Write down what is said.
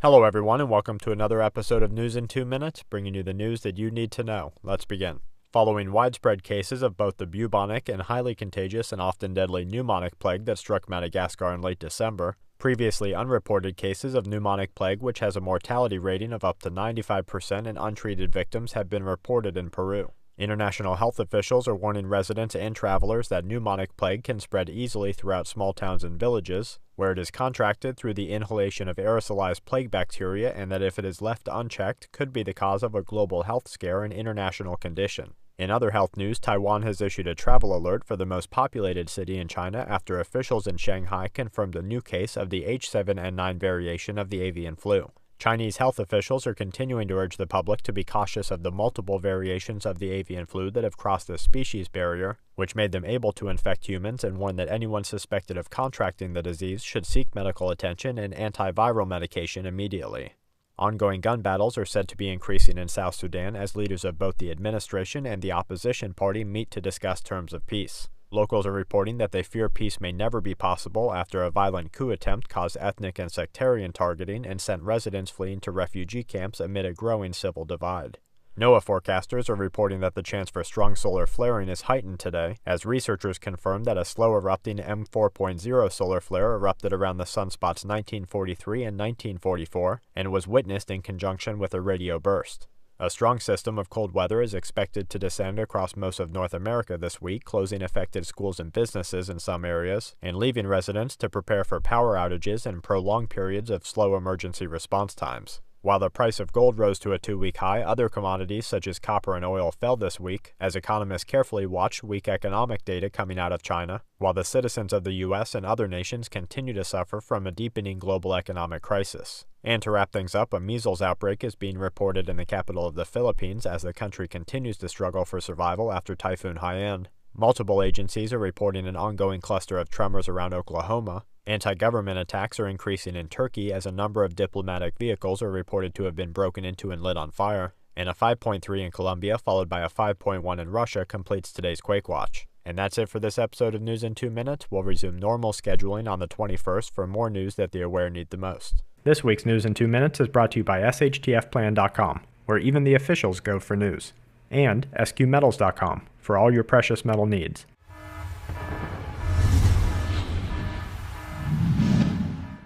Hello everyone and welcome to another episode of News in 2 Minutes, bringing you the news that you need to know. Let's begin. Following widespread cases of both the bubonic and highly contagious and often deadly pneumonic plague that struck Madagascar in late December, previously unreported cases of pneumonic plague which has a mortality rating of up to 95% and untreated victims have been reported in Peru. International health officials are warning residents and travelers that pneumonic plague can spread easily throughout small towns and villages, where it is contracted through the inhalation of aerosolized plague bacteria, and that if it is left unchecked, could be the cause of a global health scare and international condition. In other health news, Taiwan has issued a travel alert for the most populated city in China after officials in Shanghai confirmed a new case of the H7N9 variation of the avian flu. Chinese health officials are continuing to urge the public to be cautious of the multiple variations of the avian flu that have crossed the species barrier, which made them able to infect humans, and warn that anyone suspected of contracting the disease should seek medical attention and antiviral medication immediately. Ongoing gun battles are said to be increasing in South Sudan as leaders of both the administration and the opposition party meet to discuss terms of peace. Locals are reporting that they fear peace may never be possible after a violent coup attempt caused ethnic and sectarian targeting and sent residents fleeing to refugee camps amid a growing civil divide. NOAA forecasters are reporting that the chance for strong solar flaring is heightened today, as researchers confirmed that a slow-erupting M4.0 solar flare erupted around the sunspots 1943 and 1944 and was witnessed in conjunction with a radio burst. A strong system of cold weather is expected to descend across most of North America this week, closing affected schools and businesses in some areas, and leaving residents to prepare for power outages and prolonged periods of slow emergency response times. While the price of gold rose to a 2-week high, other commodities such as copper and oil fell this week, as economists carefully watch weak economic data coming out of China, while the citizens of the U.S. and other nations continue to suffer from a deepening global economic crisis. And to wrap things up, a measles outbreak is being reported in the capital of the Philippines as the country continues to struggle for survival after Typhoon Haiyan. Multiple agencies are reporting an ongoing cluster of tremors around Oklahoma. Anti-government attacks are increasing in Turkey as a number of diplomatic vehicles are reported to have been broken into and lit on fire. And a 5.3 in Colombia, followed by a 5.1 in Russia, completes today's Quake Watch. And that's it for this episode of News in 2 Minutes. We'll resume normal scheduling on the 21st for more news that the aware need the most. This week's News in 2 Minutes is brought to you by SHTFplan.com, where even the officials go for news, and SQmetals.com for all your precious metal needs.